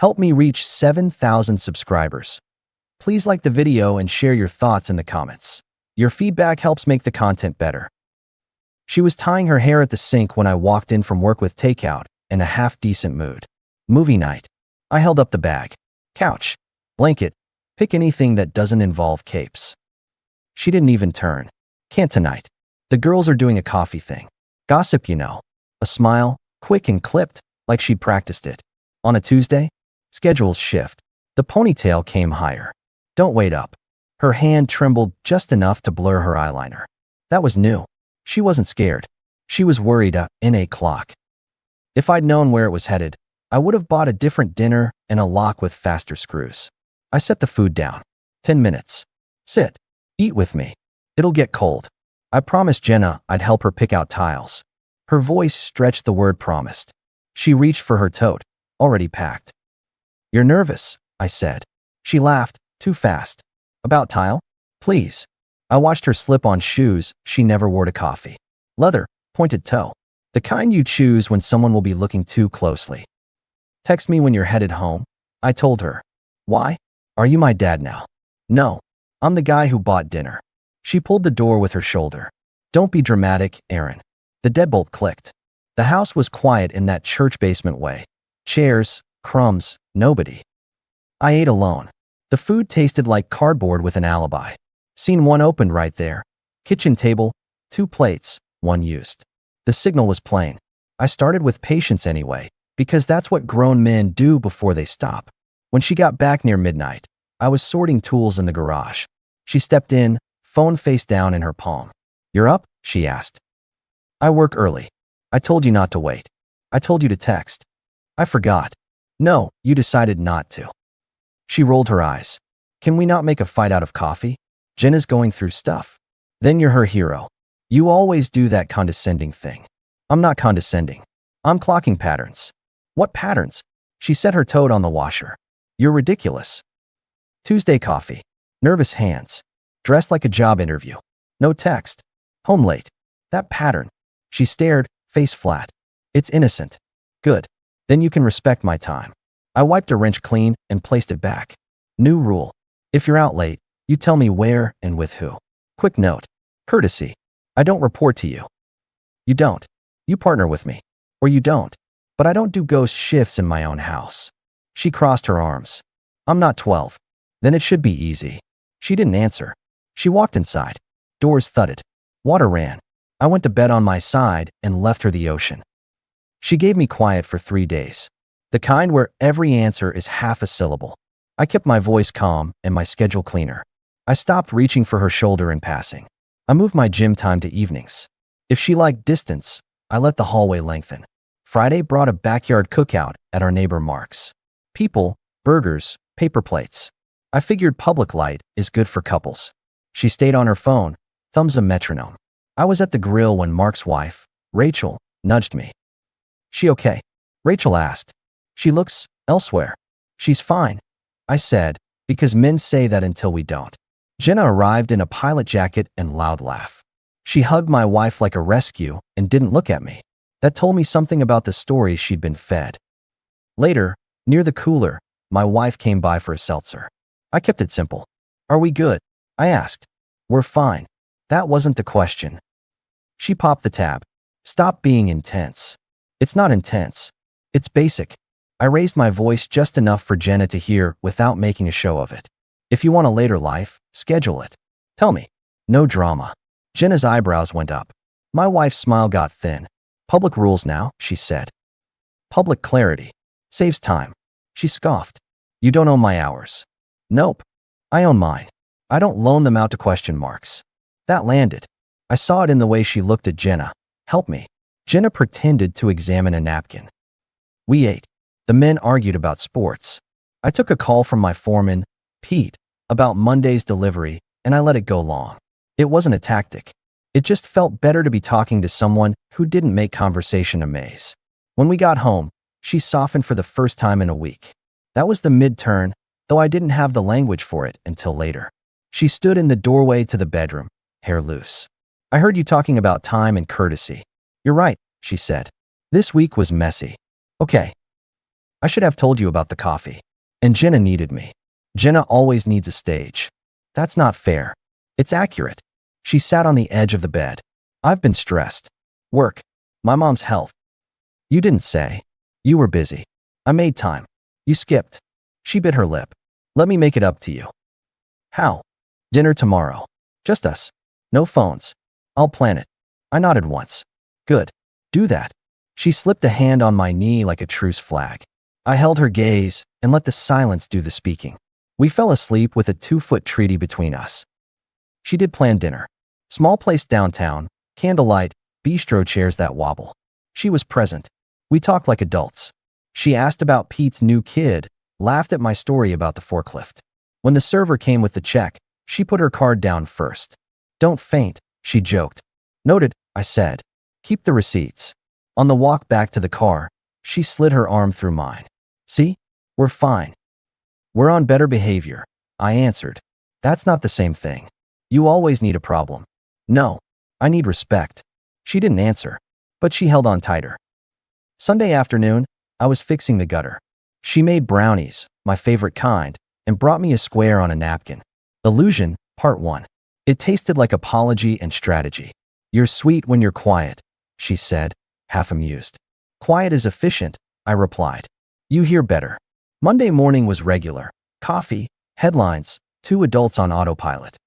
Help me reach 7,000 subscribers. Please like the video and share your thoughts in the comments. Your feedback helps make the content better. She was tying her hair at the sink when I walked in from work with takeout in a half-decent mood. Movie night. I held up the bag. Couch. Blanket. Pick anything that doesn't involve capes. She didn't even turn. Can't tonight. The girls are doing a coffee thing. Gossip, you know. A smile, quick and clipped, like she'd practiced it. On a Tuesday? Schedules shift. The ponytail came higher. Don't wait up. Her hand trembled just enough to blur her eyeliner. That was new. She wasn't scared. She was worried. In a clock. If I'd known where it was headed, I would have bought a different dinner and a lock with faster screws. I set the food down. 10 minutes. Sit. Eat with me. It'll get cold. I promised Jenna I'd help her pick out tiles. Her voice stretched the word promised. She reached for her tote, already packed. You're nervous, I said. She laughed, too fast. About tile? Please. I watched her slip on shoes she never wore to coffee. Leather, pointed toe. The kind you choose when someone will be looking too closely. Text me when you're headed home, I told her. Why? Are you my dad now? No. I'm the guy who bought dinner. She pulled the door with her shoulder. Don't be dramatic, Aaron. The deadbolt clicked. The house was quiet in that church basement way. Chairs, crumbs, nobody. I ate alone. The food tasted like cardboard with an alibi. Scene 1 opened right there. Kitchen table, 2 plates, 1 used. The signal was plain. I started with patience anyway, because that's what grown men do before they stop. When she got back near midnight, I was sorting tools in the garage. She stepped in, phone face down in her palm. You're up? She asked. I work early. I told you not to wait. I told you to text. I forgot. No, you decided not to. She rolled her eyes. Can we not make a fight out of coffee? Jenna's going through stuff. Then you're her hero. You always do that condescending thing. I'm not condescending. I'm clocking patterns. What patterns? She set her toad on the washer. You're ridiculous. Tuesday coffee. Nervous hands. Dressed like a job interview. No text. Home late. That pattern. She stared, face flat. It's innocent. Good. Then you can respect my time. I wiped a wrench clean and placed it back. New rule. If you're out late, you tell me where and with who. Quick note. Courtesy. I don't report to you. You don't. You partner with me. Or you don't. But I don't do ghost shifts in my own house. She crossed her arms. I'm not 12. Then it should be easy. She didn't answer. She walked inside. Doors thudded. Water ran. I went to bed on my side and left her the ocean. She gave me quiet for 3 days. The kind where every answer is half a syllable. I kept my voice calm and my schedule cleaner. I stopped reaching for her shoulder in passing. I moved my gym time to evenings. If she liked distance, I let the hallway lengthen. Friday brought a backyard cookout at our neighbor Mark's. People, burgers, paper plates. I figured public light is good for couples. She stayed on her phone, thumbs a metronome. I was at the grill when Mark's wife, Rachel, nudged me. She okay? Rachel asked. She looks elsewhere. She's fine, I said, because men say that until we don't. Jenna arrived in a pilot jacket and loud laugh. She hugged my wife like a rescue and didn't look at me. That told me something about the stories she'd been fed. Later, near the cooler, my wife came by for a seltzer. I kept it simple. Are we good? I asked. We're fine. That wasn't the question. She popped the tab. Stop being intense. It's not intense. It's basic. I raised my voice just enough for Jenna to hear without making a show of it. If you want a later life, schedule it. Tell me. No drama. Jenna's eyebrows went up. My wife's smile got thin. Public rules now, she said. Public clarity. Saves time. She scoffed. You don't own my hours. Nope. I own mine. I don't loan them out to question marks. That landed. I saw it in the way she looked at Jenna. Help me. Jenna pretended to examine a napkin. We ate. The men argued about sports. I took a call from my foreman, Pete, about Monday's delivery, and I let it go long. It wasn't a tactic. It just felt better to be talking to someone who didn't make conversation a maze. When we got home, she softened for the first time in a week. That was the mid-turn, though I didn't have the language for it until later. She stood in the doorway to the bedroom, hair loose. I heard you talking about time and courtesy. You're right, she said. This week was messy. Okay. I should have told you about the coffee. And Jenna needed me. Jenna always needs a stage. That's not fair. It's accurate. She sat on the edge of the bed. I've been stressed. Work. My mom's health. You didn't say. You were busy. I made time. You skipped. She bit her lip. Let me make it up to you. How? Dinner tomorrow. Just us. No phones. I'll plan it. I nodded once. Good. Do that. She slipped a hand on my knee like a truce flag. I held her gaze and let the silence do the speaking. We fell asleep with a 2-foot treaty between us. She did plan dinner. Small place downtown, candlelight, bistro chairs that wobble. She was present. We talked like adults. She asked about Pete's new kid, laughed at my story about the forklift. When the server came with the check, she put her card down first. Don't faint, she joked. Noted, I said. Keep the receipts. On the walk back to the car, she slid her arm through mine. See? We're fine. We're on better behavior, I answered. That's not the same thing. You always need a problem. No, I need respect. She didn't answer, but she held on tighter. Sunday afternoon, I was fixing the gutter. She made brownies, my favorite kind, and brought me a square on a napkin. Illusion, Part 1. It tasted like apology and strategy. You're sweet when you're quiet, she said, half amused. Quiet is efficient, I replied. You hear better. Monday morning was regular. Coffee, headlines, 2 adults on autopilot.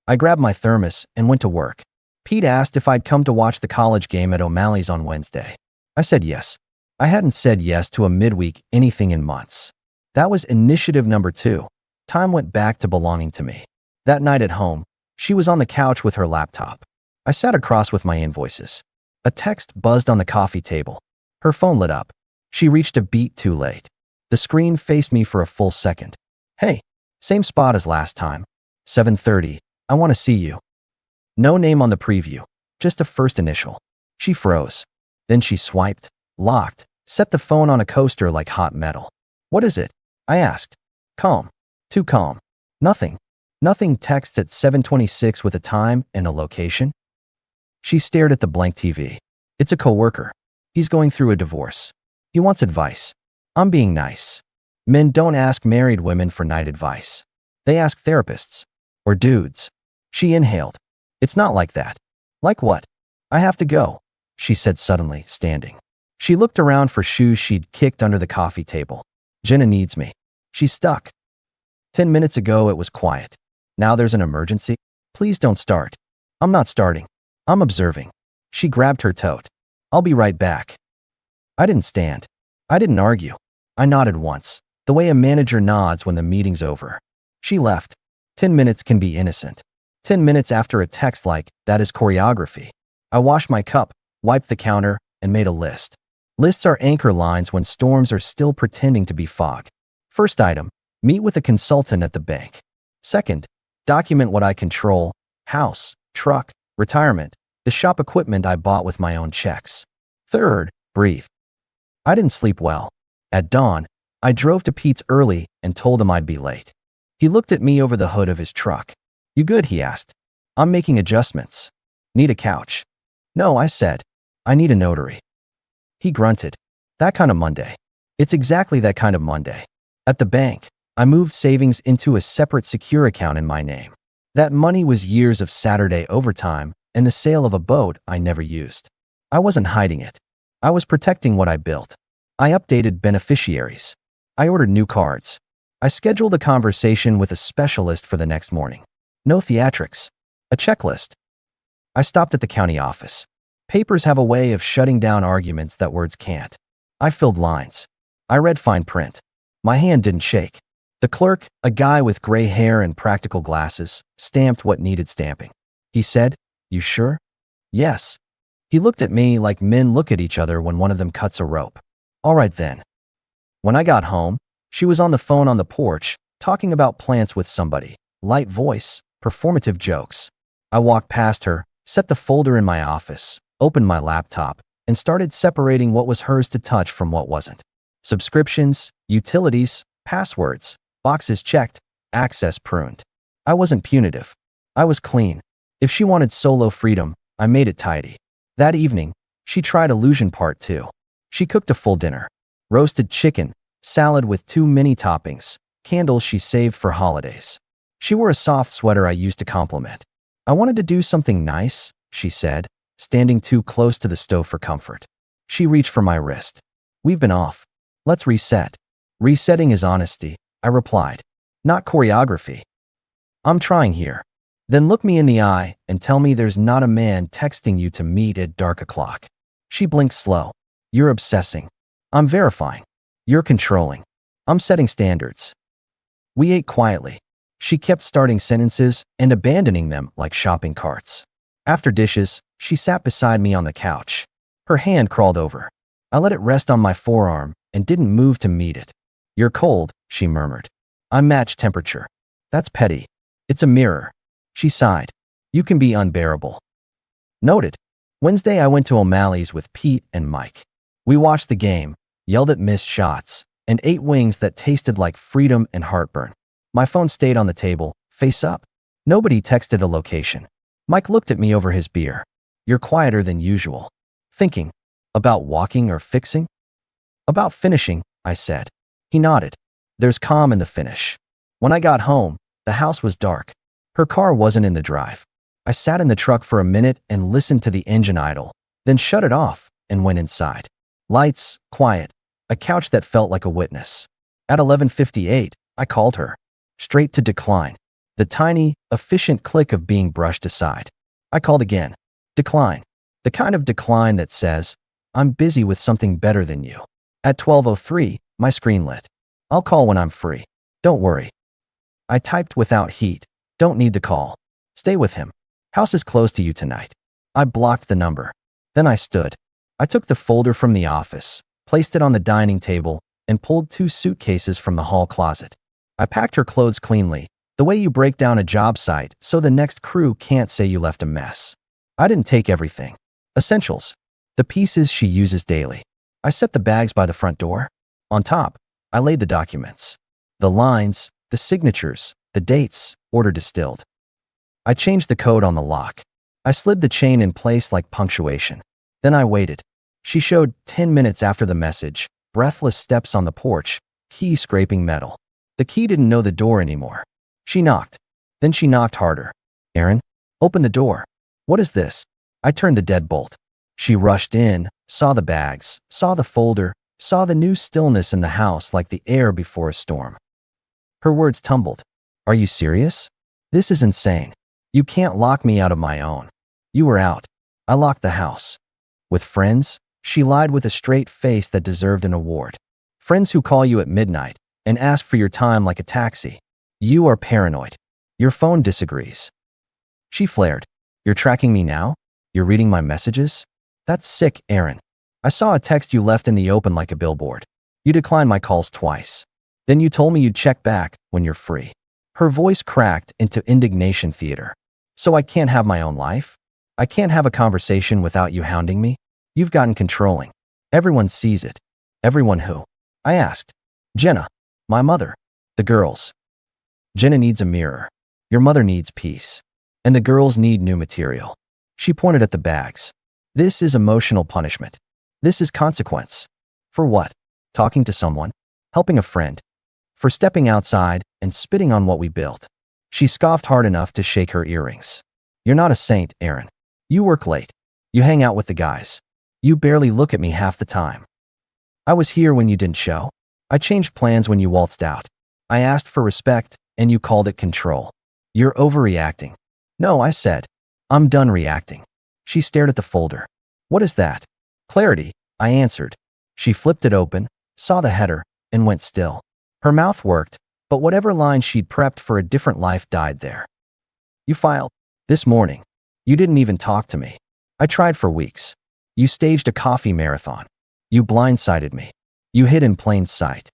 I grabbed my thermos and went to work. Pete asked if I'd come to watch the college game at O'Malley's on Wednesday. I said yes. I hadn't said yes to a midweek anything in months. That was initiative number 2. Time went back to belonging to me. That night at home, she was on the couch with her laptop. I sat across with my invoices. A text buzzed on the coffee table. Her phone lit up. She reached a beat too late. The screen faced me for a full second. Hey, same spot as last time. 7:30. I want to see you. No name on the preview, just a first initial. She froze. Then she swiped, locked, set the phone on a coaster like hot metal. What is it? I asked. Calm. Too calm. Nothing. Nothing. Text at 7:26 with a time and a location. She stared at the blank TV. It's a coworker. He's going through a divorce. He wants advice. I'm being nice. Men don't ask married women for night advice. They ask therapists. Or dudes. She inhaled. It's not like that. Like what? I have to go, she said suddenly, standing. She looked around for shoes she'd kicked under the coffee table. Jenna needs me. She's stuck. 10 minutes ago it was quiet. Now there's an emergency? Please don't start. I'm not starting. I'm observing. She grabbed her tote. I'll be right back. I didn't stand. I didn't argue. I nodded once, the way a manager nods when the meeting's over. She left. 10 minutes can be innocent. 10 minutes after a text like, that is choreography. I washed my cup, wiped the counter, and made a list. Lists are anchor lines when storms are still pretending to be fog. First item, meet with a consultant at the bank. Second, document what I control, house, truck, retirement, the shop equipment I bought with my own checks. Third, breathe. I didn't sleep well. At dawn, I drove to Pete's early and told him I'd be late. He looked at me over the hood of his truck. You good? He asked. I'm making adjustments. Need a couch? No, I said. I need a notary. He grunted. That kind of Monday. It's exactly that kind of Monday. At the bank, I moved savings into a separate secure account in my name. That money was years of Saturday overtime and the sale of a boat I never used. I wasn't hiding it. I was protecting what I built. I updated beneficiaries. I ordered new cards. I scheduled a conversation with a specialist for the next morning. No theatrics. A checklist. I stopped at the county office. Papers have a way of shutting down arguments that words can't. I filled lines. I read fine print. My hand didn't shake. The clerk, a guy with gray hair and practical glasses, stamped what needed stamping. He said, You sure? Yes. He looked at me like men look at each other when one of them cuts a rope. All right then. When I got home, she was on the phone on the porch, talking about plants with somebody. Light voice, performative jokes. I walked past her, set the folder in my office, opened my laptop, and started separating what was hers to touch from what wasn't. Subscriptions, utilities, passwords, boxes checked, access pruned. I wasn't punitive. I was clean. If she wanted solo freedom, I made it tidy. That evening, she tried Illusion Part 2. She cooked a full dinner. Roasted chicken, salad with 2 mini toppings, candles she saved for holidays. She wore a soft sweater I used to compliment. I wanted to do something nice, she said, standing too close to the stove for comfort. She reached for my wrist. We've been off. Let's reset. Resetting is honesty, I replied. Not choreography. I'm trying here. Then look me in the eye and tell me there's not a man texting you to meet at dark o'clock. She blinked slow. You're obsessing. I'm verifying. You're controlling. I'm setting standards. We ate quietly. She kept starting sentences and abandoning them like shopping carts. After dishes, she sat beside me on the couch. Her hand crawled over. I let it rest on my forearm and didn't move to meet it. You're cold, she murmured. I match temperature. That's petty. It's a mirror. She sighed. You can be unbearable. Noted. Wednesday I went to O'Malley's with Pete and Mike. We watched the game, yelled at missed shots, and ate wings that tasted like freedom and heartburn. My phone stayed on the table, face up. Nobody texted a location. Mike looked at me over his beer. You're quieter than usual. Thinking. About walking or fixing? About finishing, I said. He nodded. There's calm in the finish. When I got home, the house was dark. Her car wasn't in the drive. I sat in the truck for a minute and listened to the engine idle, then shut it off and went inside. Lights, quiet, a couch that felt like a witness. At 11:58, I called her. Straight to decline. The tiny, efficient click of being brushed aside. I called again. Decline. The kind of decline that says, I'm busy with something better than you. At 12:03, my screen lit. I'll call when I'm free. Don't worry. I typed without heat. Don't need the call. Stay with him. House is close to you tonight. I blocked the number. Then I stood. I took the folder from the office, placed it on the dining table, and pulled 2 suitcases from the hall closet. I packed her clothes cleanly, the way you break down a job site so the next crew can't say you left a mess. I didn't take everything. Essentials. The pieces she uses daily. I set the bags by the front door. On top, I laid the documents. The lines, the signatures, the dates, order distilled. I changed the code on the lock. I slid the chain in place like punctuation. Then I waited. She showed 10 minutes after the message, breathless steps on the porch, key scraping metal. The key didn't know the door anymore. She knocked. Then she knocked harder. Aaron, open the door. What is this? I turned the deadbolt. She rushed in, saw the bags, saw the folder, saw the new stillness in the house like the air before a storm. Her words tumbled. Are you serious? This is insane. You can't lock me out of my own. You were out. I locked the house. With friends? She lied with a straight face that deserved an award. Friends who call you at midnight and ask for your time like a taxi. You are paranoid. Your phone disagrees. She flared. You're tracking me now? You're reading my messages? That's sick, Aaron. I saw a text you left in the open like a billboard. You declined my calls twice. Then you told me you'd check back when you're free. Her voice cracked into indignation theater. So I can't have my own life? I can't have a conversation without you hounding me? You've gotten controlling. Everyone sees it. Everyone who? I asked. Jenna. My mother. The girls. Jenna needs a mirror. Your mother needs peace. And the girls need new material. She pointed at the bags. This is emotional punishment. This is consequence. For what? Talking to someone? Helping a friend? For stepping outside and spitting on what we built. She scoffed hard enough to shake her earrings. You're not a saint, Aaron. You work late. You hang out with the guys. You barely look at me half the time. I was here when you didn't show. I changed plans when you waltzed out. I asked for respect, and you called it control. You're overreacting. No, I said. I'm done reacting. She stared at the folder. What is that? Clarity, I answered. She flipped it open, saw the header, and went still. Her mouth worked, but whatever line she'd prepped for a different life died there. You filed. This morning. You didn't even talk to me. I tried for weeks. You staged a coffee marathon. You blindsided me. You hid in plain sight.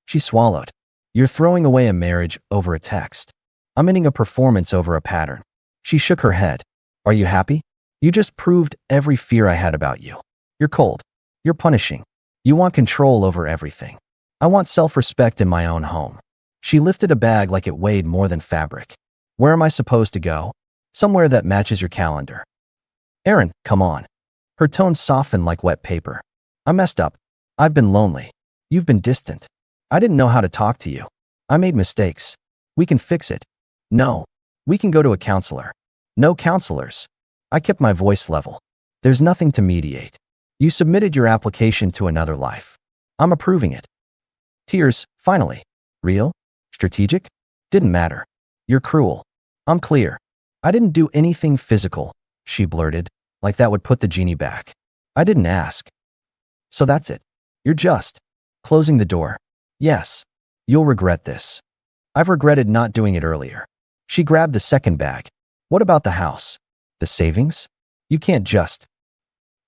She swallowed. You're throwing away a marriage over a text. I'm ending a performance over a pattern. She shook her head. Are you happy? You just proved every fear I had about you. You're cold. You're punishing. You want control over everything. I want self-respect in my own home. She lifted a bag like it weighed more than fabric. Where am I supposed to go? Somewhere that matches your calendar. Aaron, come on. Her tone softened like wet paper. I messed up. I've been lonely. You've been distant. I didn't know how to talk to you. I made mistakes. We can fix it. No. We can go to a counselor. No counselors. I kept my voice level. There's nothing to mediate. You submitted your application to another life. I'm approving it. Tears, finally. Real? Strategic? Didn't matter. You're cruel. I'm clear. I didn't do anything physical, she blurted, like that would put the genie back. I didn't ask. So that's it. You're just closing the door. Yes. You'll regret this. I've regretted not doing it earlier. She grabbed the second bag. What about the house? The savings? You can't just.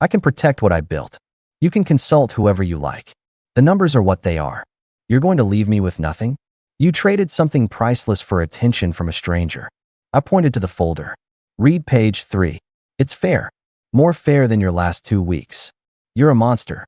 I can protect what I built. You can consult whoever you like. The numbers are what they are. You're going to leave me with nothing? You traded something priceless for attention from a stranger. I pointed to the folder. Read page 3. It's fair. More fair than your last 2 weeks. You're a monster.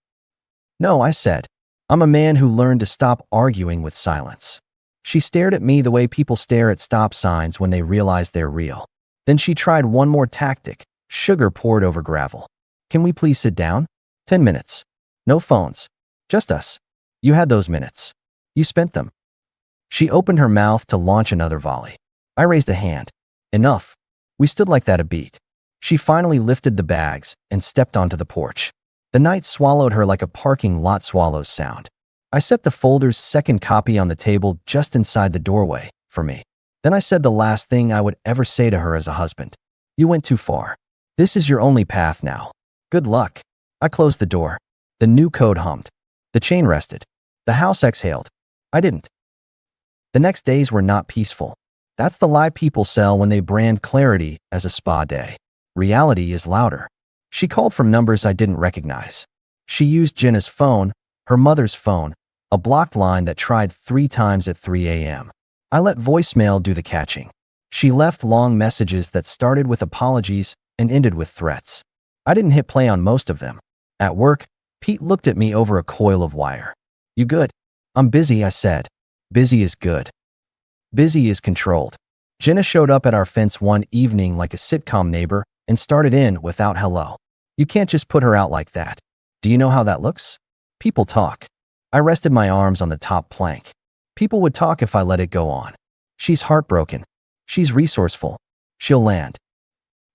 No, I said. I'm a man who learned to stop arguing with silence. She stared at me the way people stare at stop signs when they realize they're real. Then she tried one more tactic. Sugar poured over gravel. Can we please sit down? 10 minutes. No phones. Just us. You had those minutes. You spent them. She opened her mouth to launch another volley. I raised a hand. Enough. We stood like that a beat. She finally lifted the bags and stepped onto the porch. The night swallowed her like a parking lot swallows sound. I set the folder's second copy on the table just inside the doorway, for me. Then I said the last thing I would ever say to her as a husband. You went too far. This is your only path now. Good luck. I closed the door. The new code hummed. The chain rested. The house exhaled. I didn't. The next days were not peaceful. That's the lie people sell when they brand clarity as a spa day. Reality is louder. She called from numbers I didn't recognize. She used Jenna's phone, her mother's phone, a blocked line that tried 3 times at 3 a.m. I let voicemail do the catching. She left long messages that started with apologies and ended with threats. I didn't hit play on most of them. At work, Pete looked at me over a coil of wire. You good? I'm busy, I said. Busy is good. Busy is controlled. Jenna showed up at our fence one evening like a sitcom neighbor and started in without hello. You can't just put her out like that. Do you know how that looks? People talk. I rested my arms on the top plank. People would talk if I let it go on. She's heartbroken. She's resourceful. She'll land.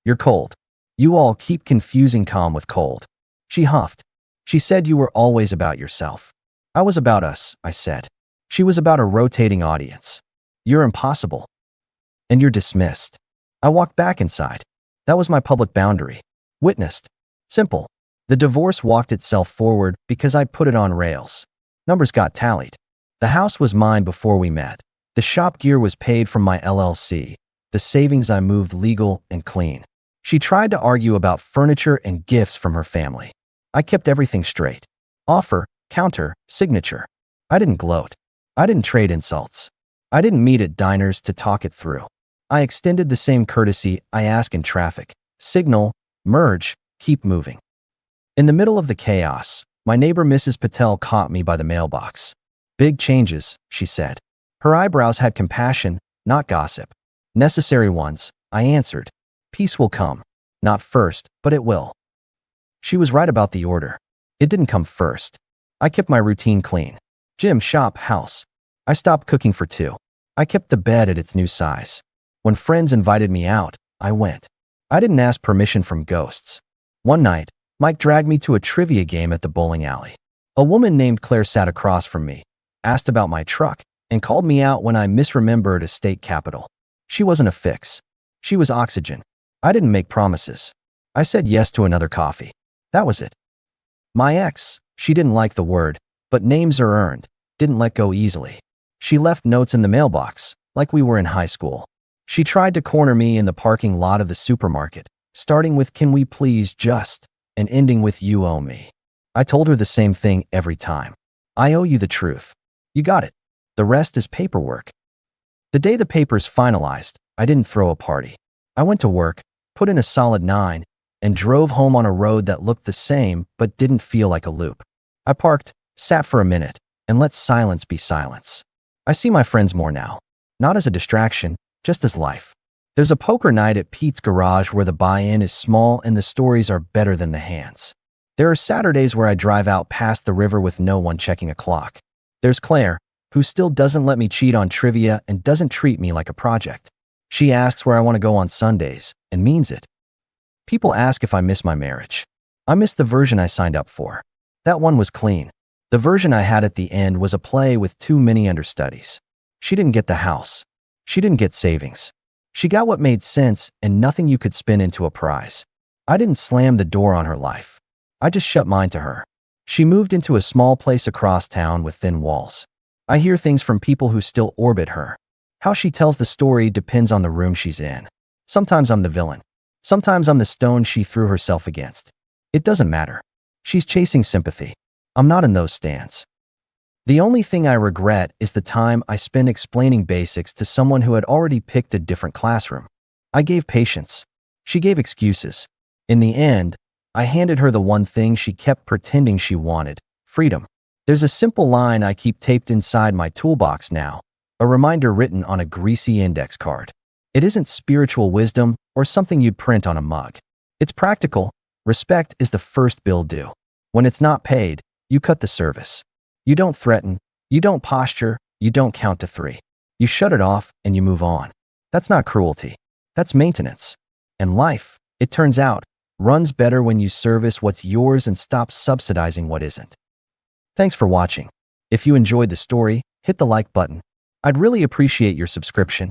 You're cold. You all keep confusing calm with cold. She huffed. She said you were always about yourself. I was about us, I said. She was about a rotating audience. You're impossible. And you're dismissed. I walked back inside. That was my public boundary. Witnessed. Simple. The divorce walked itself forward because I put it on rails. Numbers got tallied. The house was mine before we met. The shop gear was paid from my LLC. The savings I moved legal and clean. She tried to argue about furniture and gifts from her family. I kept everything straight. Offer, counter, signature. I didn't gloat. I didn't trade insults. I didn't meet at diners to talk it through. I extended the same courtesy I ask in traffic. Signal, merge, keep moving. In the middle of the chaos, my neighbor Mrs. Patel caught me by the mailbox. Big changes, she said. Her eyebrows had compassion, not gossip. Necessary ones, I answered. Peace will come. Not first, but it will. She was right about the order. It didn't come first. I kept my routine clean. Gym, shop, house. I stopped cooking for 2. I kept the bed at its new size. When friends invited me out, I went. I didn't ask permission from ghosts. One night, Mike dragged me to a trivia game at the bowling alley. A woman named Claire sat across from me, asked about my truck, and called me out when I misremembered a state capital. She wasn't a fix. She was oxygen. I didn't make promises. I said yes to another coffee. That was it. My ex, she didn't like the word, but names are earned, didn't let go easily. She left notes in the mailbox, like we were in high school. She tried to corner me in the parking lot of the supermarket, starting with "Can we please just," and ending with "You owe me." I told her the same thing every time. I owe you the truth. You got it. The rest is paperwork. The day the papers finalized, I didn't throw a party. I went to work, put in a solid 9, and drove home on a road that looked the same but didn't feel like a loop. I parked, sat for a minute, and let silence be silence. I see my friends more now. Not as a distraction, just as life. There's a poker night at Pete's garage where the buy-in is small and the stories are better than the hands. There are Saturdays where I drive out past the river with no one checking a clock. There's Claire, who still doesn't let me cheat on trivia and doesn't treat me like a project. She asks where I want to go on Sundays, and means it. People ask if I miss my marriage. I miss the version I signed up for. That one was clean. The version I had at the end was a play with too many understudies. She didn't get the house. She didn't get savings. She got what made sense and nothing you could spin into a prize. I didn't slam the door on her life. I just shut mine to her. She moved into a small place across town with thin walls. I hear things from people who still orbit her. How she tells the story depends on the room she's in. Sometimes I'm the villain. Sometimes I'm the stone she threw herself against. It doesn't matter. She's chasing sympathy. I'm not in those stands. The only thing I regret is the time I spent explaining basics to someone who had already picked a different classroom. I gave patience. She gave excuses. In the end, I handed her the one thing she kept pretending she wanted: freedom. There's a simple line I keep taped inside my toolbox now, a reminder written on a greasy index card. It isn't spiritual wisdom or something you'd print on a mug. It's practical. Respect is the first bill due. When it's not paid, you cut the service. You don't threaten, you don't posture, you don't count to 3. You shut it off and you move on. That's not cruelty. That's maintenance. And life, it turns out, runs better when you service what's yours and stop subsidizing what isn't. Thanks for watching. If you enjoyed the story, hit the like button. I'd really appreciate your subscription